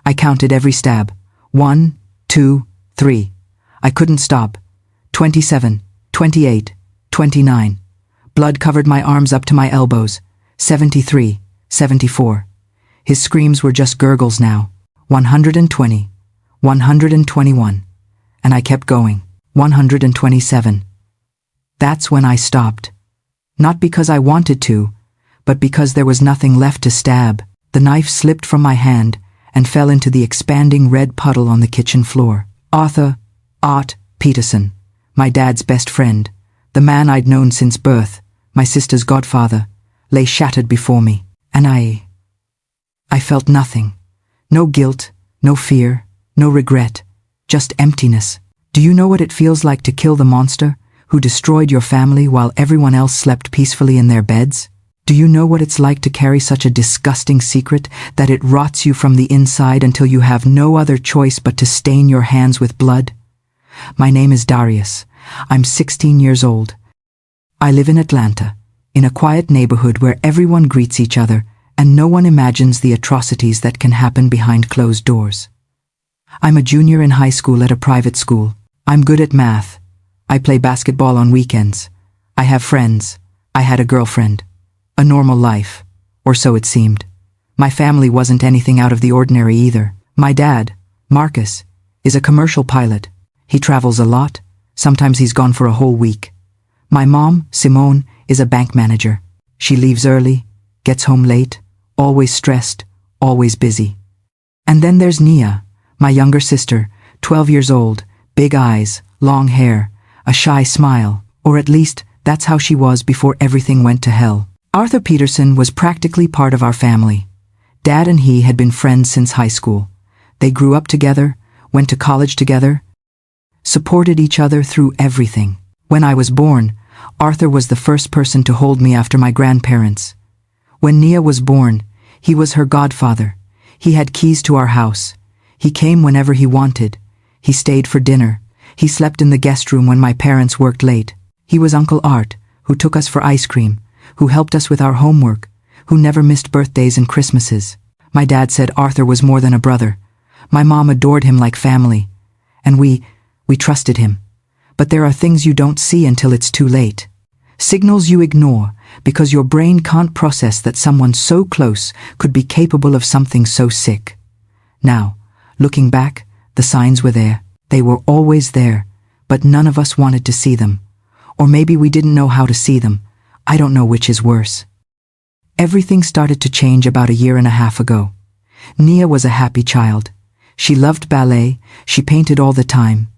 I counted every stab. 1, 2, 3. I couldn't stop. 27, 28, 29. Blood covered my arms up to my elbows. 73, 74. His screams were just gurgles now. 120, 121. And I kept going. 127. That's when I stopped. Not because I wanted to, but because there was nothing left to stab. The knife slipped from my hand and fell into the expanding red puddle on the kitchen floor. Art Peterson, my dad's best friend, the man I'd known since birth, my sister's godfather, lay shattered before me, and I felt nothing. No guilt, no fear, no regret, just emptiness. Do you know what it feels like to kill the monster who destroyed your family while everyone else slept peacefully in their beds? Do you know what it's like to carry such a disgusting secret that it rots you from the inside until you have no other choice but to stain your hands with blood? My name is Darius. I'm 16 years old. I live in Atlanta, in a quiet neighborhood where everyone greets each other and no one imagines the atrocities that can happen behind closed doors. I'm a junior in high school at a private school. I'm good at math. I play basketball on weekends. I have friends. I had a girlfriend. A normal life, or so it seemed. My family wasn't anything out of the ordinary either. My dad, Marcus, is a commercial pilot. He travels a lot. Sometimes he's gone for a whole week. My mom, Simone, is a bank manager. She leaves early, gets home late, always stressed, always busy. And then there's Nia, my younger sister, 12 years old, big eyes, long hair, a shy smile, or at least that's how she was before everything went to hell. Arthur Peterson was practically part of our family. Dad and he had been friends since high school. They grew up together, went to college together, supported each other through everything. When I was born, Arthur was the first person to hold me after my grandparents. When Nia was born, he was her godfather. He had keys to our house. He came whenever he wanted. He stayed for dinner. He slept in the guest room when my parents worked late. He was Uncle Art, who took us for ice cream, who helped us with our homework, who never missed birthdays and Christmases. My dad said Arthur was more than a brother. My mom adored him like family. And we trusted him. But there are things you don't see until it's too late. Signals you ignore because your brain can't process that someone so close could be capable of something so sick. Now, looking back, the signs were there. They were always there, but none of us wanted to see them. Or maybe we didn't know how to see them. I don't know which is worse. Everything started to change about a year and a half ago. Nia was a happy child. She loved ballet. She painted all the time.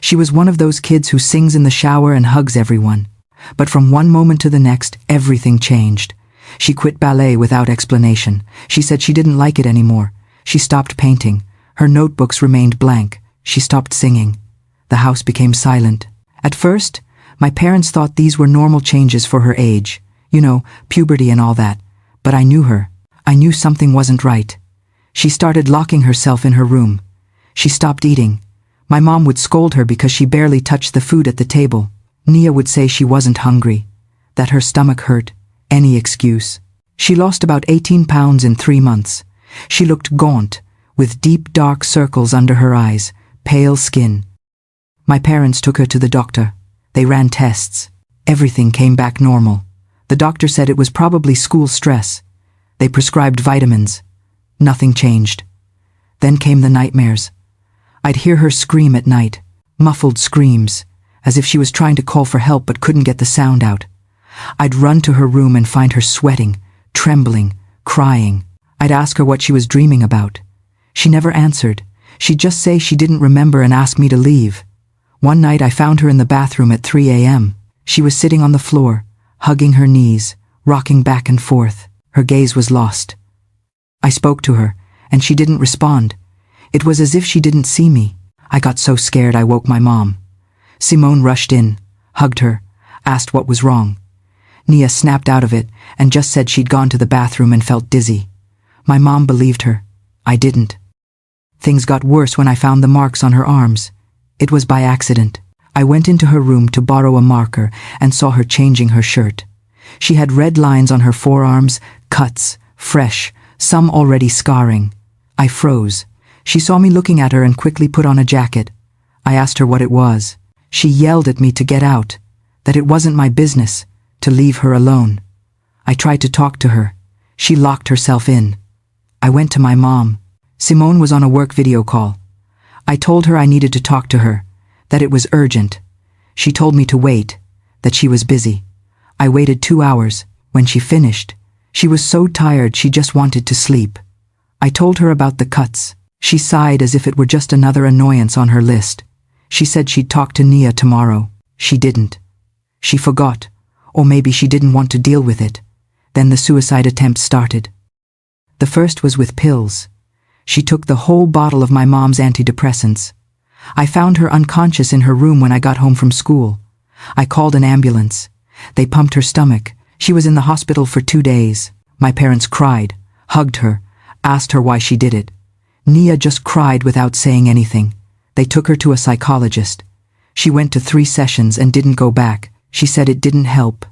She was one of those kids who sings in the shower and hugs everyone. But from one moment to the next, everything changed. She quit ballet without explanation. She said she didn't like it anymore. She stopped painting. Her notebooks remained blank. She stopped singing. The house became silent. At first, my parents thought these were normal changes for her age. You know, puberty and all that. But I knew her. I knew something wasn't right. She started locking herself in her room. She stopped eating. My mom would scold her because she barely touched the food at the table. Nia would say she wasn't hungry, that her stomach hurt, any excuse. She lost about 18 pounds in 3 months. She looked gaunt, with deep dark circles under her eyes, pale skin. My parents took her to the doctor. They ran tests. Everything came back normal. The doctor said it was probably school stress. They prescribed vitamins. Nothing changed. Then came the nightmares. I'd hear her scream at night, muffled screams, as if she was trying to call for help but couldn't get the sound out. I'd run to her room and find her sweating, trembling, crying. I'd ask her what she was dreaming about. She never answered. She'd just say she didn't remember and ask me to leave. One night I found her in the bathroom at 3 a.m. She was sitting on the floor, hugging her knees, rocking back and forth. Her gaze was lost. I spoke to her, and she didn't respond. It was as if she didn't see me. I got so scared I woke my mom. Simone rushed in, hugged her, asked what was wrong. Nia snapped out of it and just said she'd gone to the bathroom and felt dizzy. My mom believed her. I didn't. Things got worse when I found the marks on her arms. It was by accident. I went into her room to borrow a marker and saw her changing her shirt. She had red lines on her forearms, cuts, fresh, some already scarring. I froze. She saw me looking at her and quickly put on a jacket. I asked her what it was. She yelled at me to get out, that it wasn't my business, to leave her alone. I tried to talk to her. She locked herself in. I went to my mom. Simone was on a work video call. I told her I needed to talk to her, that it was urgent. She told me to wait, that she was busy. I waited 2 hours. When she finished, she was so tired she just wanted to sleep. I told her about the cuts. She sighed as if it were just another annoyance on her list. She said she'd talk to Nia tomorrow. She didn't. She forgot, or maybe she didn't want to deal with it. Then the suicide attempt started. The first was with pills. She took the whole bottle of my mom's antidepressants. I found her unconscious in her room when I got home from school. I called an ambulance. They pumped her stomach. She was in the hospital for 2 days. My parents cried, hugged her, asked her why she did it. Nia just cried without saying anything. They took her to a psychologist. She went to 3 sessions and didn't go back. She said it didn't help,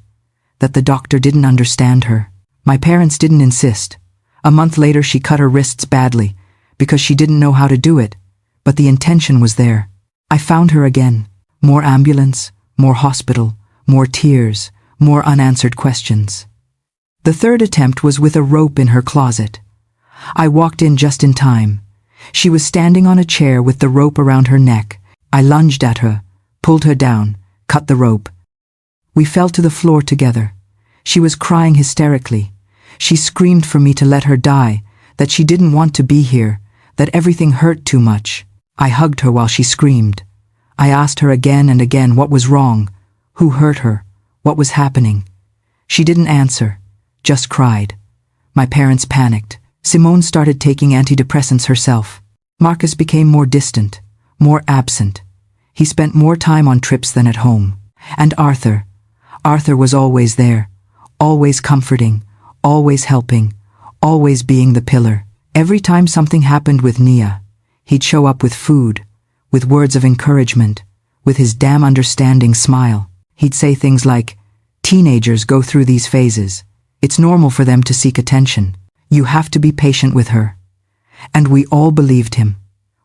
that the doctor didn't understand her. My parents didn't insist. A month later she cut her wrists badly, because she didn't know how to do it, but the intention was there. I found her again. More ambulance, more hospital, more tears, more unanswered questions. The third attempt was with a rope in her closet. I walked in just in time. She was standing on a chair with the rope around her neck. I lunged at her, pulled her down, cut the rope. We fell to the floor together. She was crying hysterically. She screamed for me to let her die, that she didn't want to be here, that everything hurt too much. I hugged her while she screamed. I asked her again and again what was wrong, who hurt her, what was happening. She didn't answer, just cried. My parents panicked. Simone started taking antidepressants herself. Marcus became more distant, more absent. He spent more time on trips than at home. And Arthur was always there, always comforting, always helping, always being the pillar. Every time something happened with Nia, he'd show up with food, with words of encouragement, with his damn understanding smile. He'd say things like, "Teenagers go through these phases. It's normal for them to seek attention. You have to be patient with her." And we all believed him.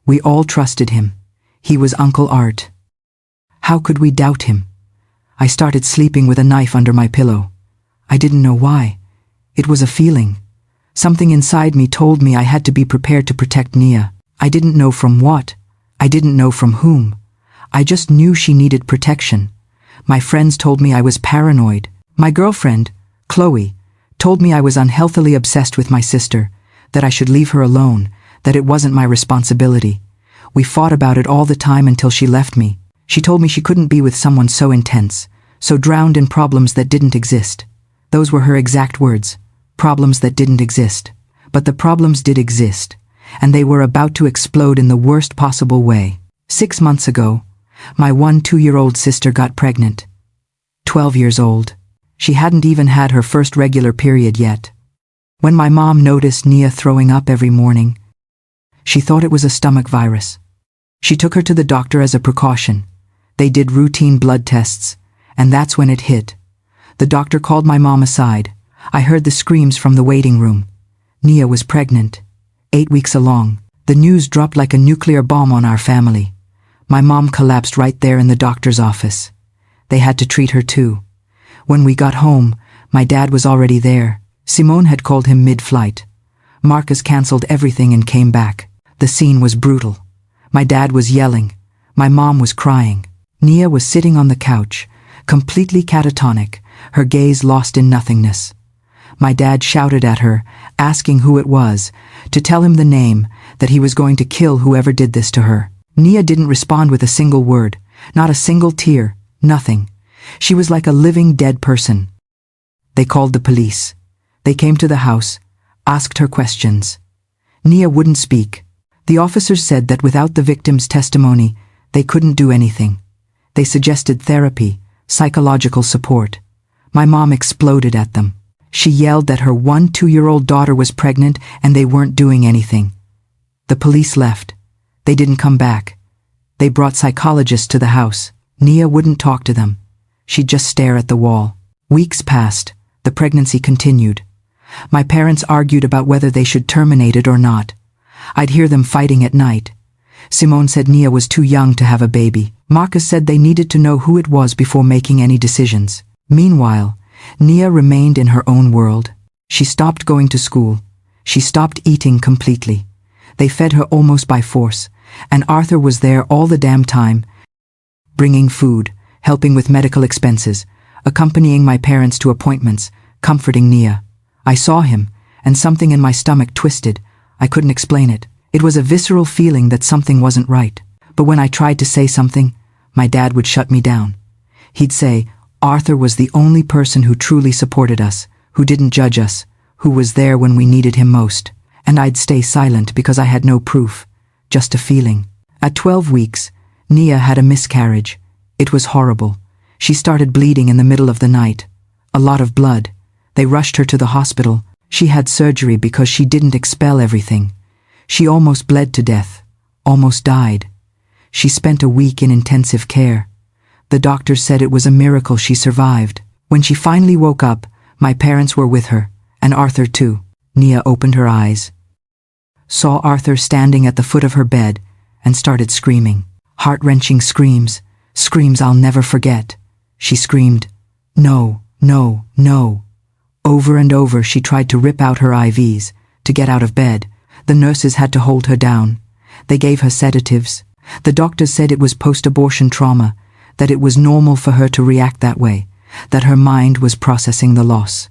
We all trusted him. He was Uncle Art. How could we doubt him? I started sleeping with a knife under my pillow. I didn't know why. It was a feeling. Something inside me told me I had to be prepared to protect Nia. I didn't know from what. I didn't know from whom. I just knew she needed protection. My friends told me I was paranoid. My girlfriend, Chloe, told me I was unhealthily obsessed with my sister, that I should leave her alone, that it wasn't my responsibility. We fought about it all the time until she left me. She told me she couldn't be with someone so intense, so drowned in problems that didn't exist. Those were her exact words. Problems that didn't exist. But the problems did exist, and they were about to explode in the worst possible way. 6 months ago, my 2-year-old sister got pregnant. 12 years old. She hadn't even had her first regular period yet. When my mom noticed Nia throwing up every morning, she thought it was a stomach virus. She took her to the doctor as a precaution. They did routine blood tests, and that's when it hit. The doctor called my mom aside. I heard the screams from the waiting room. Nia was pregnant, 8 weeks along. The news dropped like a nuclear bomb on our family. My mom collapsed right there in the doctor's office. They had to treat her too. When we got home, my dad was already there. Simone had called him mid-flight. Marcus canceled everything and came back. The scene was brutal. My dad was yelling. My mom was crying. Nia was sitting on the couch, completely catatonic, her gaze lost in nothingness. My dad shouted at her, asking who it was, to tell him the name, that he was going to kill whoever did this to her. Nia didn't respond with a single word, not a single tear, nothing. She was like a living dead person. They called the police. They came to the house, asked her questions. Nia wouldn't speak. The officers said that without the victim's testimony, they couldn't do anything. They suggested therapy, psychological support. My mom exploded at them. She yelled that her 2-year-old daughter was pregnant and they weren't doing anything. The police left. They didn't come back. They brought psychologists to the house. Nia wouldn't talk to them. She'd just stare at the wall. Weeks passed. The pregnancy continued. My parents argued about whether they should terminate it or not. I'd hear them fighting at night. Simone said Nia was too young to have a baby. Marcus said they needed to know who it was before making any decisions. Meanwhile, Nia remained in her own world. She stopped going to school. She stopped eating completely. They fed her almost by force, and Arthur was there all the damn time, bringing food, helping with medical expenses, accompanying my parents to appointments, comforting Nia. I saw him, and something in my stomach twisted. I couldn't explain it. It was a visceral feeling that something wasn't right. But when I tried to say something, my dad would shut me down. He'd say, Arthur was the only person who truly supported us, who didn't judge us, who was there when we needed him most. And I'd stay silent because I had no proof, just a feeling. At 12 weeks, Nia had a miscarriage. It was horrible. She started bleeding in the middle of the night. A lot of blood. They rushed her to the hospital. She had surgery because she didn't expel everything. She almost bled to death, almost died. She spent a week in intensive care. The doctor said it was a miracle she survived. When she finally woke up, my parents were with her, and Arthur too. Nia opened her eyes, saw Arthur standing at the foot of her bed, and started screaming. Heart-wrenching screams, screams I'll never forget. She screamed, "No, no, no." Over and over she tried to rip out her IVs, to get out of bed. The nurses had to hold her down. They gave her sedatives. The doctors said it was post-abortion trauma, that it was normal for her to react that way, that her mind was processing the loss.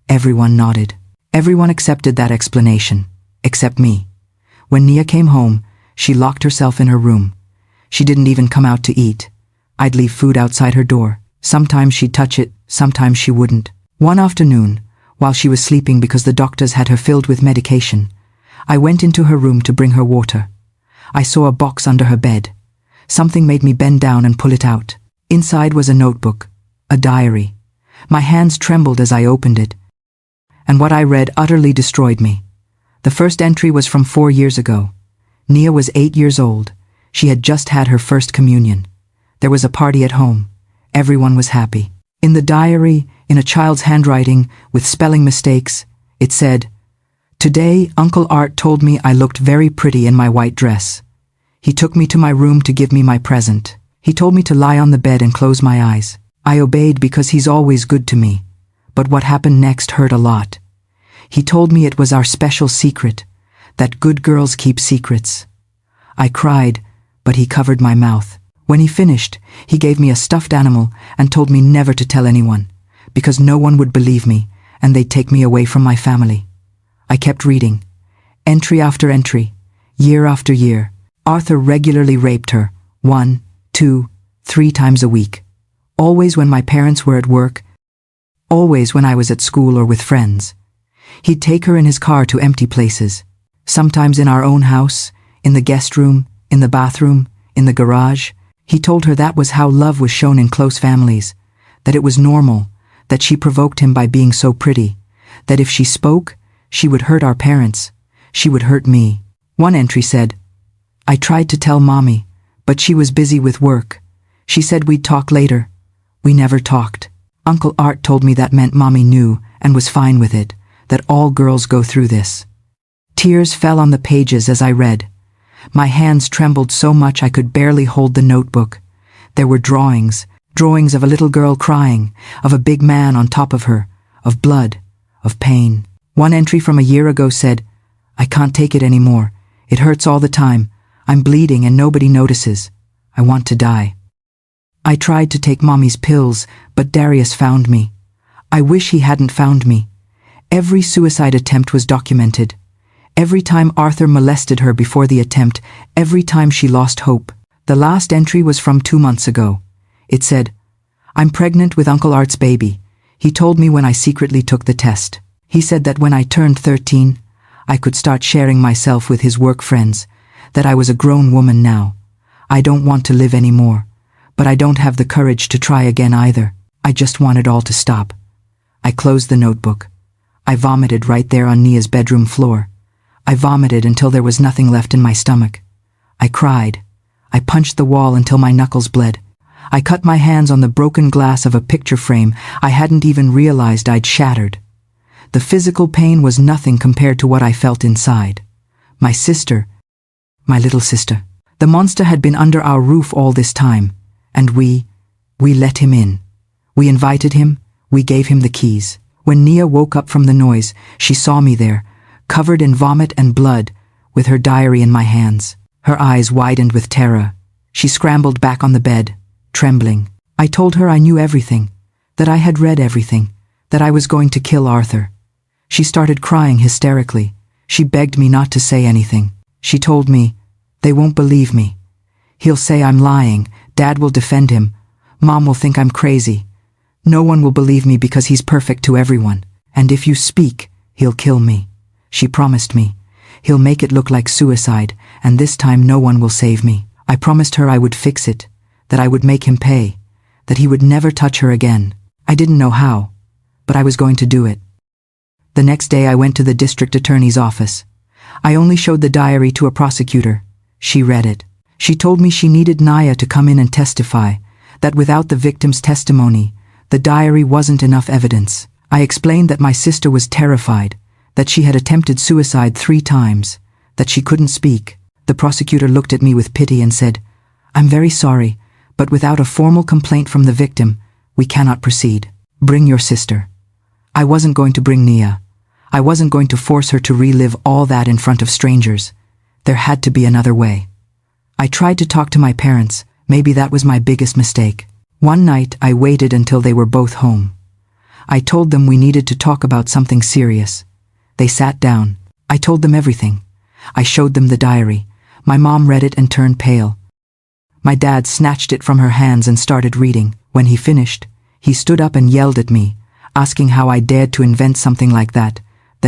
Everyone nodded. Everyone accepted that explanation, except me. When Nia came home, she locked herself in her room. She didn't even come out to eat. I'd leave food outside her door. Sometimes she'd touch it, sometimes she wouldn't. One afternoon, while she was sleeping because the doctors had her filled with medication, I went into her room to bring her water. I saw a box under her bed. Something made me bend down and pull it out. Inside was a notebook, a diary. My hands trembled as I opened it, and what I read utterly destroyed me. The first entry was from 4 years ago. Nia was 8 years old. She had just had her first communion. There was a party at home. Everyone was happy. In the diary, in a child's handwriting, with spelling mistakes, it said, "Today, Uncle Art told me I looked very pretty in my white dress. He took me to my room to give me my present. He told me to lie on the bed and close my eyes. I obeyed because he's always good to me. But what happened next hurt a lot. He told me it was our special secret, that good girls keep secrets. I cried, but he covered my mouth. When he finished, he gave me a stuffed animal and told me never to tell anyone, because no one would believe me, and they'd take me away from my family." I kept reading. Entry after entry, year after year. Arthur regularly raped her, 1, 2, 3 times a week. Always when my parents were at work, always when I was at school or with friends. He'd take her in his car to empty places, sometimes in our own house, in the guest room, in the bathroom, in the garage. He told her that was how love was shown in close families, that it was normal, that she provoked him by being so pretty, that if she spoke, she would hurt our parents, she would hurt me. One entry said, "I tried to tell Mommy, but she was busy with work. She said we'd talk later. We never talked. Uncle Art told me that meant Mommy knew and was fine with it, that all girls go through this." Tears fell on the pages as I read. My hands trembled so much I could barely hold the notebook. There were drawings of a little girl crying, of a big man on top of her, of blood, of pain. One entry from a year ago said, "I can't take it anymore. It hurts all the time. I'm bleeding and nobody notices. I want to die. I tried to take Mommy's pills, but Darius found me. I wish he hadn't found me. Every suicide attempt was documented. Every time Arthur molested her before the attempt, every time she lost hope." The last entry was from 2 months ago. It said, "I'm pregnant with Uncle Art's baby. He told me when I secretly took the test. He said that when I turned 13, I could start sharing myself with his work friends, that I was a grown woman now. I don't want to live anymore, but I don't have the courage to try again either. I just want it all to stop." I closed the notebook. I vomited right there on Nia's bedroom floor. I vomited until there was nothing left in my stomach. I cried. I punched the wall until my knuckles bled. I cut my hands on the broken glass of a picture frame I hadn't even realized I'd shattered. The physical pain was nothing compared to what I felt inside. My sister. My little sister. The monster had been under our roof all this time, and we let him in. We invited him, we gave him the keys. When Nia woke up from the noise, she saw me there, covered in vomit and blood, with her diary in my hands. Her eyes widened with terror. She scrambled back on the bed, trembling. I told her I knew everything, that I had read everything, that I was going to kill Arthur. She started crying hysterically. She begged me not to say anything. She told me, "They won't believe me. He'll say I'm lying, Dad will defend him, Mom will think I'm crazy. No one will believe me because he's perfect to everyone, and if you speak, he'll kill me." She promised me, "He'll make it look like suicide, and this time no one will save me." I promised her I would fix it, that I would make him pay, that he would never touch her again. I didn't know how, but I was going to do it. The next day I went to the district attorney's office. I only showed the diary to a prosecutor. She read it. She told me she needed Naya to come in and testify, that without the victim's testimony, the diary wasn't enough evidence. I explained that my sister was terrified, that she had attempted suicide 3 times, that she couldn't speak. The prosecutor looked at me with pity and said, "I'm very sorry, but without a formal complaint from the victim, we cannot proceed. Bring your sister." I wasn't going to bring Nia. I wasn't going to force her to relive all that in front of strangers. There had to be another way. I tried to talk to my parents. Maybe that was my biggest mistake. One night I waited until they were both home. I told them we needed to talk about something serious. They sat down. I told them everything. I showed them the diary. My mom read it and turned pale. My dad snatched it from her hands and started reading. When he finished, he stood up and yelled at me, asking how I dared to invent something like that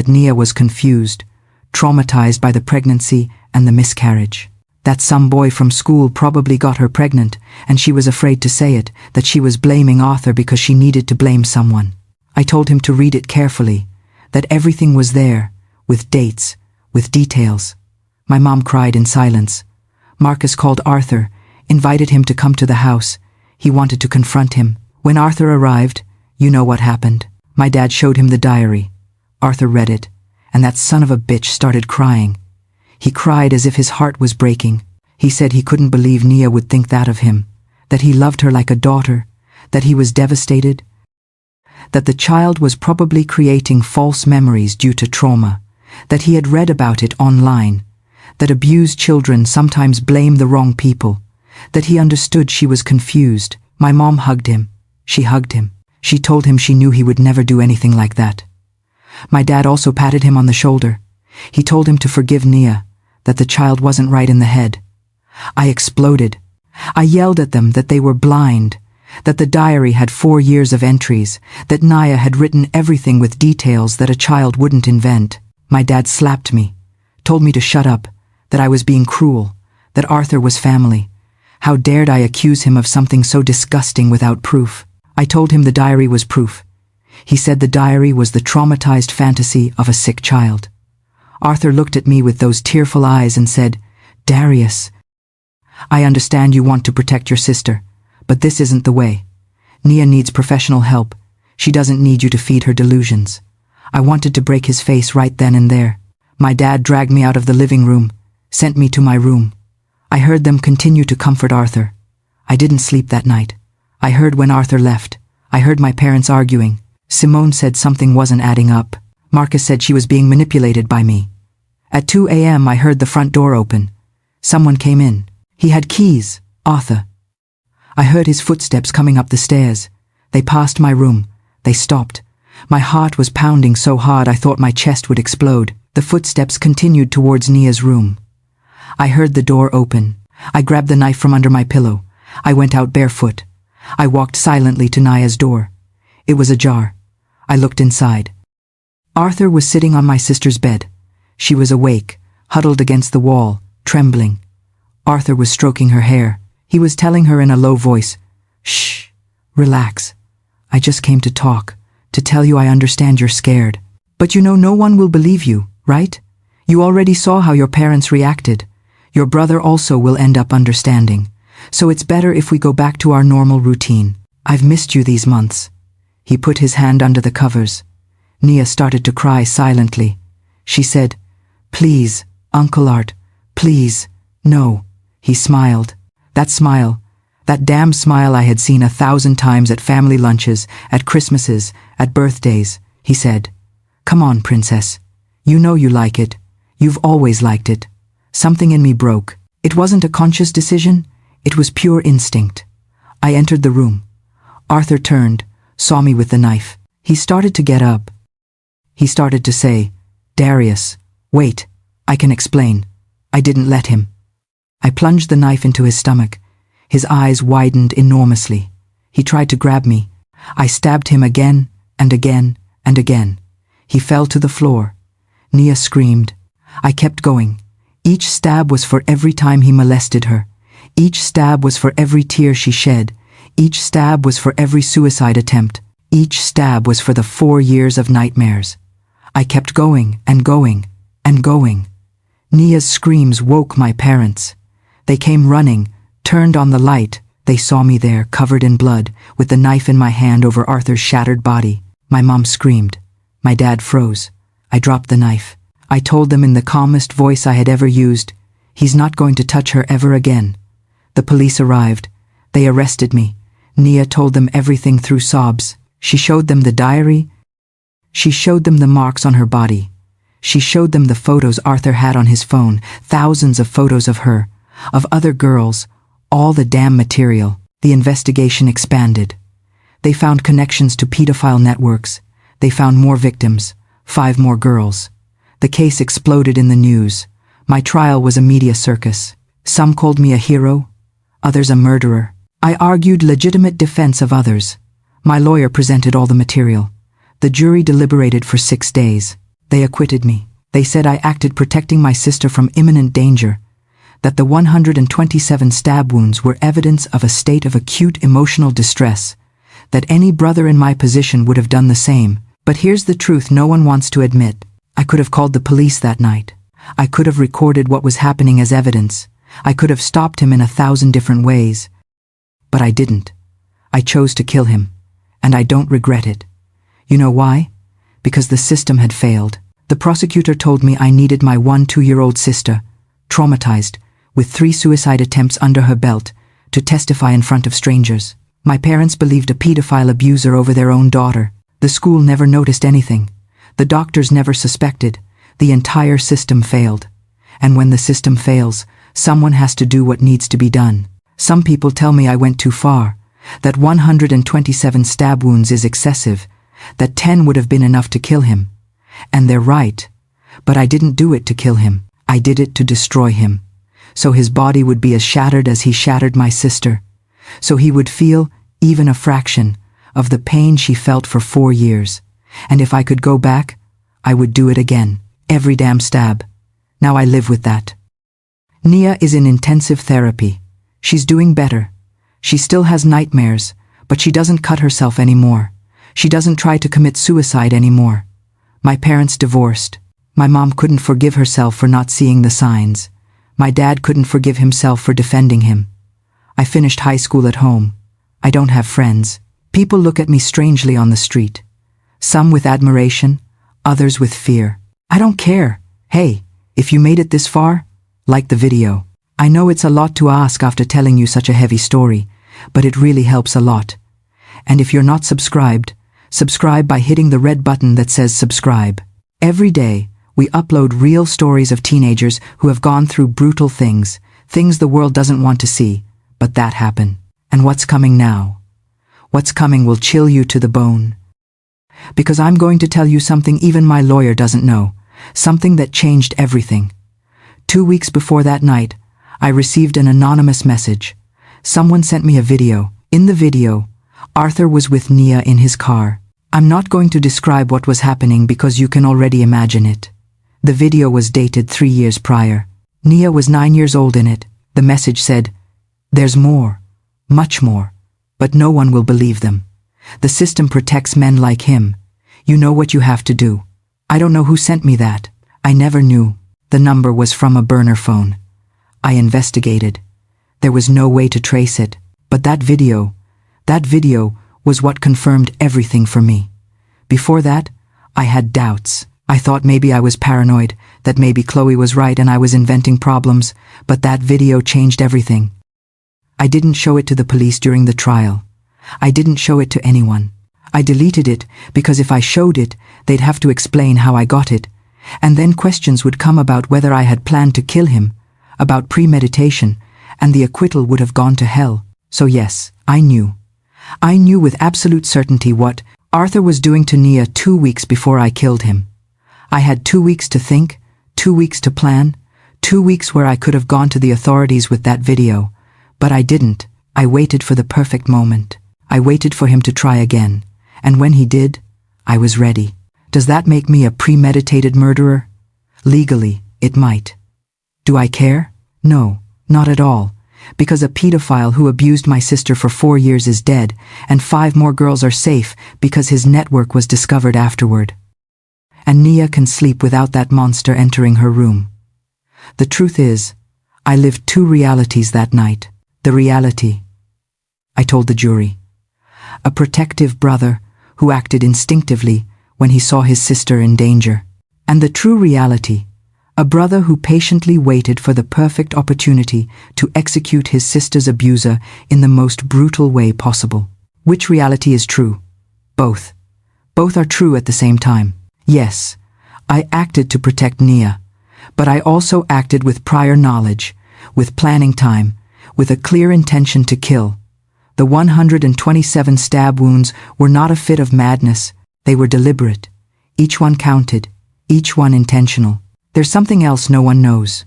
Nia was confused, traumatized by the pregnancy and the miscarriage. That some boy from school probably got her pregnant, and she was afraid to say it, that she was blaming Arthur because she needed to blame someone. I told him to read it carefully, that everything was there, with dates, with details. My mom cried in silence. Marcus called Arthur, invited him to come to the house. He wanted to confront him. When Arthur arrived, you know what happened. My dad showed him the diary. Arthur read it, and that son of a bitch started crying. He cried as if his heart was breaking. He said he couldn't believe Nia would think that of him, that he loved her like a daughter, that he was devastated, that the child was probably creating false memories due to trauma, that he had read about it online, that abused children sometimes blame the wrong people, that he understood she was confused. My mom hugged him. She hugged him. She told him she knew he would never do anything like that. My dad also patted him on the shoulder. He told him to forgive Nia, that the child wasn't right in the head. I exploded. I yelled at them that they were blind, that the diary had 4 years of entries, that Naya had written everything with details that a child wouldn't invent. My dad slapped me, told me to shut up, that I was being cruel, that Arthur was family. How dared I accuse him of something so disgusting without proof? I told him the diary was proof. He said the diary was the traumatized fantasy of a sick child. Arthur looked at me with those tearful eyes and said, "Darius, I understand you want to protect your sister, but this isn't the way. Nia needs professional help. She doesn't need you to feed her delusions." I wanted to break his face right then and there. My dad dragged me out of the living room, sent me to my room. I heard them continue to comfort Arthur. I didn't sleep that night. I heard when Arthur left. I heard my parents arguing. Simone said something wasn't adding up. Marcus said she was being manipulated by me. At 2 a.m. I heard the front door open. Someone came in. He had keys, Arthur. I heard his footsteps coming up the stairs. They passed my room. They stopped. My heart was pounding so hard I thought my chest would explode. The footsteps continued towards Nia's room. I heard the door open. I grabbed the knife from under my pillow. I went out barefoot. I walked silently to Nia's door. It was ajar. I looked inside. Arthur was sitting on my sister's bed. She was awake, huddled against the wall, trembling. Arthur was stroking her hair. He was telling her in a low voice, "Shh, relax. I just came to talk, to tell you I understand you're scared. But you know no one will believe you, right? You already saw how your parents reacted. Your brother also will end up understanding. So it's better if we go back to our normal routine. I've missed you these months." He put his hand under the covers. Nia started to cry silently. She said, "Please, Uncle Art, please, no. He smiled. That smile, that damn smile I had seen 1,000 times at family lunches, at Christmases, at birthdays. He said, "Come on, princess. You know you like it. You've always liked it." Something in me broke. It wasn't a conscious decision. It was pure instinct. I entered the room. Arthur turned, saw me with the knife. He started to get up. He started to say, "Darius, wait, I can explain." I didn't let him. I plunged the knife into his stomach. His eyes widened enormously. He tried to grab me. I stabbed him again and again and again. He fell to the floor. Nia screamed. I kept going. Each stab was for every time he molested her. Each stab was for every tear she shed. Each stab was for every suicide attempt. Each stab was for the 4 years of nightmares. I kept going and going and going. Nia's screams woke my parents. They came running, turned on the light. They saw me there, covered in blood, with the knife in my hand over Arthur's shattered body. My mom screamed. My dad froze. I dropped the knife. I told them in the calmest voice I had ever used, "He's not going to touch her ever again." The police arrived. They arrested me. Nia told them everything through sobs. She showed them the diary. She showed them the marks on her body. She showed them the photos Arthur had on his phone, thousands of photos of her, of other girls, all the damn material. The investigation expanded. They found connections to pedophile networks. They found more victims, 5 more girls. The case exploded in the news. My trial was a media circus. Some called me a hero, others a murderer. I argued legitimate defense of others. My lawyer presented all the material. The jury deliberated for 6 days. They acquitted me. They said I acted protecting my sister from imminent danger, that the 127 stab wounds were evidence of a state of acute emotional distress, that any brother in my position would have done the same. But here's the truth no one wants to admit. I could have called the police that night. I could have recorded what was happening as evidence. I could have stopped him in 1,000 different ways. But I didn't. I chose to kill him, and I don't regret it. You know why? Because the system had failed. The prosecutor told me I needed my 2-year-old sister, traumatized, with 3 suicide attempts under her belt, to testify in front of strangers. My parents believed a pedophile abuser over their own daughter. The school never noticed anything. The doctors never suspected. The entire system failed. And when the system fails, someone has to do what needs to be done. Some people tell me I went too far, that 127 stab wounds is excessive, that 10 would have been enough to kill him. And they're right. But I didn't do it to kill him. I did it to destroy him. So his body would be as shattered as he shattered my sister. So he would feel even a fraction of the pain she felt for 4 years. And if I could go back, I would do it again. Every damn stab. Now I live with that. Nia is in intensive therapy. She's doing better. She still has nightmares, but she doesn't cut herself anymore. She doesn't try to commit suicide anymore. My parents divorced. My mom couldn't forgive herself for not seeing the signs. My dad couldn't forgive himself for defending him. I finished high school at home. I don't have friends. People look at me strangely on the street. Some with admiration, others with fear. I don't care. Hey, if you made it this far, like the video. I know it's a lot to ask after telling you such a heavy story, but it really helps a lot. And if you're not subscribed, subscribe by hitting the red button that says subscribe. Every day, we upload real stories of teenagers who have gone through brutal things, things the world doesn't want to see, but that happen. And what's coming now? What's coming will chill you to the bone. Because I'm going to tell you something even my lawyer doesn't know, something that changed everything. 2 weeks before that night, I received an anonymous message. Someone sent me a video. In the video, Arthur was with Nia in his car. I'm not going to describe what was happening because you can already imagine it. The video was dated 3 years prior. Nia was 9 years old in it. The message said, "There's more, much more, but no one will believe them. The system protects men like him. You know what you have to do." I don't know who sent me that. I never knew. The number was from a burner phone. I investigated. There was no way to trace it, but that video was what confirmed everything for me. Before that, I had doubts. I thought maybe I was paranoid, that maybe Chloe was right and I was inventing problems, but that video changed everything. I didn't show it to the police during the trial. I didn't show it to anyone. I deleted it because if I showed it, they'd have to explain how I got it, and then questions would come about whether I had planned to kill him, about premeditation, and the acquittal would have gone to hell. So yes, I knew. I knew with absolute certainty what Arthur was doing to Nia 2 weeks before I killed him. I had 2 weeks to think, 2 weeks to plan, 2 weeks where I could have gone to the authorities with that video, but I didn't. I waited for the perfect moment. I waited for him to try again, and when he did, I was ready. Does that make me a premeditated murderer? Legally, it might. Do I care? No, not at all, because a pedophile who abused my sister for 4 years is dead, and 5 more girls are safe because his network was discovered afterward. And Nia can sleep without that monster entering her room. The truth is, I lived 2 realities that night. The reality, I told the jury, a protective brother who acted instinctively when he saw his sister in danger, and the true reality, a brother who patiently waited for the perfect opportunity to execute his sister's abuser in the most brutal way possible. Which reality is true? Both. Both are true at the same time. Yes, I acted to protect Nia, but I also acted with prior knowledge, with planning time, with a clear intention to kill. The 127 stab wounds were not a fit of madness, they were deliberate. Each one counted, each one intentional. There's something else no one knows.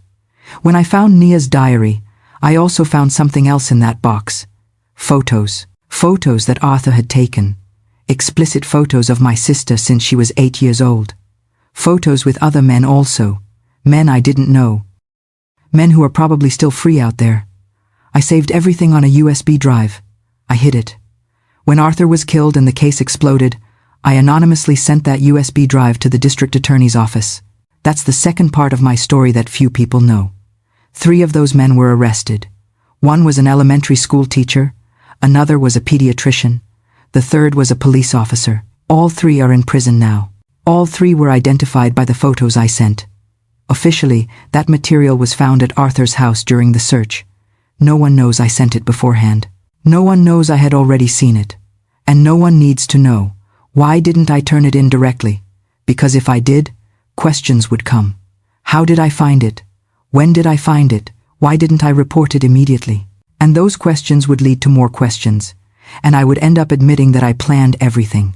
When I found Nia's diary, I also found something else in that box. Photos. Photos that Arthur had taken. Explicit photos of my sister since she was 8 years old. Photos with other men also. Men I didn't know. Men who are probably still free out there. I saved everything on a USB drive. I hid it. When Arthur was killed and the case exploded, I anonymously sent that USB drive to the district attorney's office. That's the second part of my story that few people know. 3 of those men were arrested. 1 was an elementary school teacher, another was a pediatrician, the 3rd was a police officer. All 3 are in prison now. All 3 were identified by the photos I sent. Officially, that material was found at Arthur's house during the search. No one knows I sent it beforehand. No one knows I had already seen it. And no one needs to know. Why didn't I turn it in directly? Because if I did, questions would come. How did I find it? When did I find it? Why didn't I report it immediately? And those questions would lead to more questions, and I would end up admitting that I planned everything.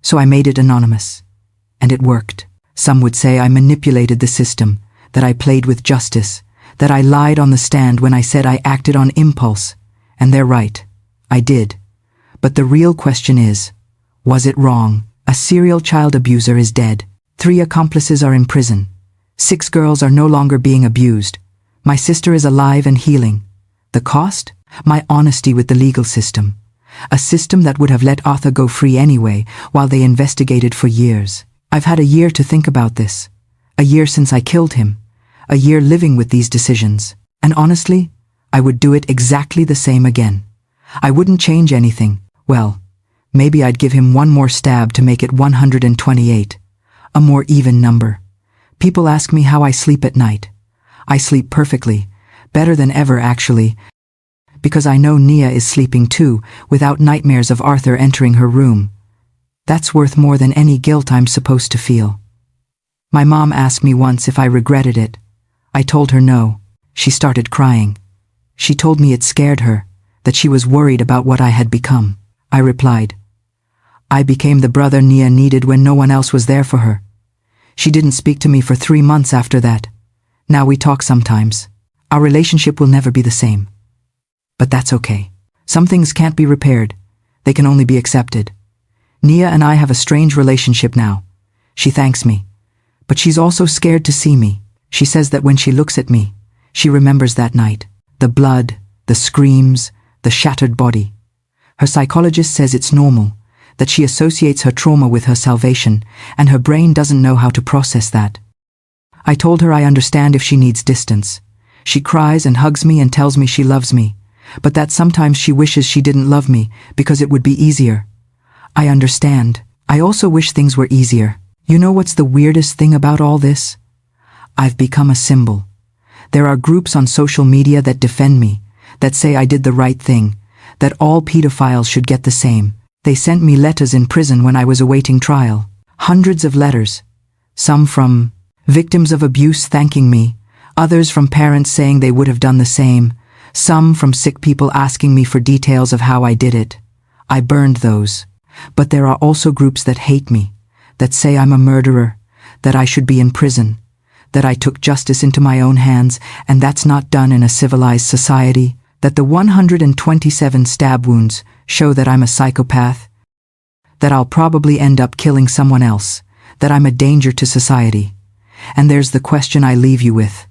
So I made it anonymous. And it worked. Some would say I manipulated the system, that I played with justice, that I lied on the stand when I said I acted on impulse. And they're right. I did. But the real question is, was it wrong? A serial child abuser is dead. 3 accomplices are in prison. 6 girls are no longer being abused. My sister is alive and healing. The cost? My honesty with the legal system. A system that would have let Arthur go free anyway, while they investigated for years. I've had a year to think about this. A year since I killed him. A year living with these decisions. And honestly, I would do it exactly the same again. I wouldn't change anything. Well, maybe I'd give him 1 more stab to make it 128. A more even number. People ask me how I sleep at night. I sleep perfectly, better than ever actually, because I know Nia is sleeping too, without nightmares of Arthur entering her room. That's worth more than any guilt I'm supposed to feel. My mom asked me once if I regretted it. I told her no. She started crying. She told me it scared her, that she was worried about what I had become. I replied, I became the brother Nia needed when no one else was there for her. She didn't speak to me for 3 months after that. Now we talk sometimes. Our relationship will never be the same. But that's okay. Some things can't be repaired. They can only be accepted. Nia and I have a strange relationship now. She thanks me. But she's also scared to see me. She says that when she looks at me, she remembers that night. The blood, the screams, the shattered body. Her psychologist says it's normal, that she associates her trauma with her salvation, and her brain doesn't know how to process that. I told her I understand if she needs distance. She cries and hugs me and tells me she loves me, but that sometimes she wishes she didn't love me because it would be easier. I understand. I also wish things were easier. You know what's the weirdest thing about all this? I've become a symbol. There are groups on social media that defend me, that say I did the right thing, that all pedophiles should get the same. They sent me letters in prison when I was awaiting trial. Hundreds of letters. Some from victims of abuse thanking me, others from parents saying they would have done the same, some from sick people asking me for details of how I did it. I burned those. But there are also groups that hate me, that say I'm a murderer, that I should be in prison, that I took justice into my own hands, and that's not done in a civilized society, that the 127 stab wounds show that I'm a psychopath, that I'll probably end up killing someone else, that I'm a danger to society. And there's the question I leave you with.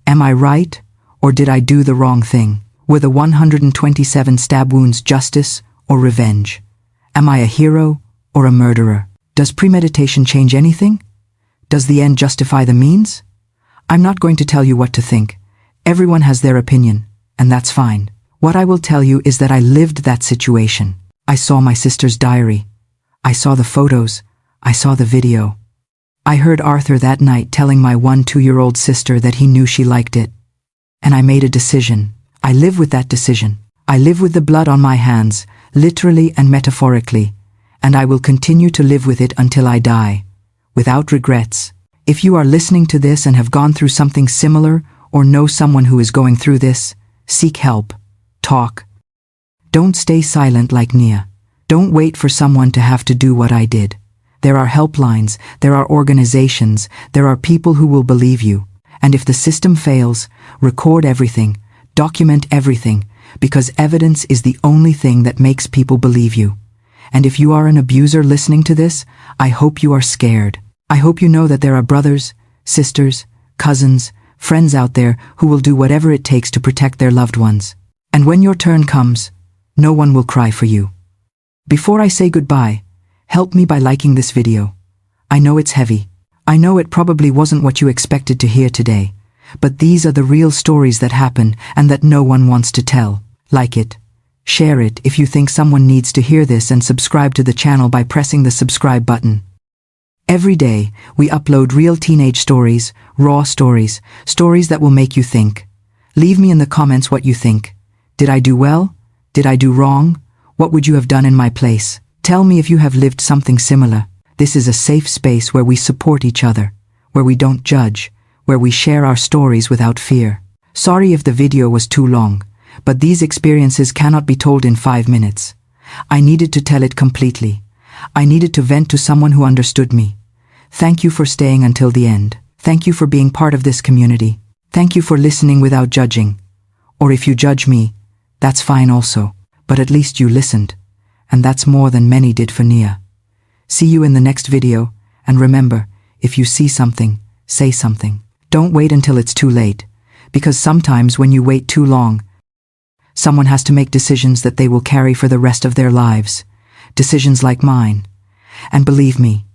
Am I right, or did I do the wrong thing? Were the 127 stab wounds justice or revenge? Am I a hero or a murderer? Does premeditation change anything? Does the end justify the means? I'm not going to tell you what to think. Everyone has their opinion, and that's fine. What I will tell you is that I lived that situation. I saw my sister's diary. I saw the photos. I saw the video. I heard Arthur that night telling my 2-year-old sister that he knew she liked it. And I made a decision. I live with that decision. I live with the blood on my hands, literally and metaphorically, and I will continue to live with it until I die, without regrets. If you are listening to this and have gone through something similar or know someone who is going through this, seek help. Talk. Don't stay silent like Nia. Don't wait for someone to have to do what I did. There are helplines, there are organizations, there are people who will believe you. And if the system fails, record everything, document everything, because evidence is the only thing that makes people believe you. And if you are an abuser listening to this, I hope you are scared. I hope you know that there are brothers, sisters, cousins, friends out there who will do whatever it takes to protect their loved ones. And when your turn comes, no one will cry for you. Before I say goodbye, help me by liking this video. I know it's heavy. I know it probably wasn't what you expected to hear today, but these are the real stories that happen and that no one wants to tell. Like it. Share it if you think someone needs to hear this, and subscribe to the channel by pressing the subscribe button. Every day, we upload real teenage stories, raw stories, stories that will make you think. Leave me in the comments what you think. Did I do well? Did I do wrong? What would you have done in my place? Tell me if you have lived something similar. This is a safe space where we support each other, where we don't judge, where we share our stories without fear. Sorry if the video was too long, but these experiences cannot be told in 5 minutes. I needed to tell it completely. I needed to vent to someone who understood me. Thank you for staying until the end. Thank you for being part of this community. Thank you for listening without judging. Or if you judge me, that's fine also, but at least you listened. And that's more than many did for Nia. See you in the next video, and remember, if you see something, say something. Don't wait until it's too late, because sometimes when you wait too long, someone has to make decisions that they will carry for the rest of their lives. Decisions like mine. And believe me,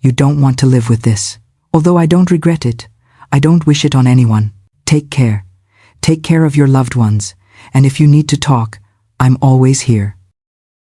you don't want to live with this. Although I don't regret it, I don't wish it on anyone. Take care. Take care of your loved ones, and if you need to talk, I'm always here.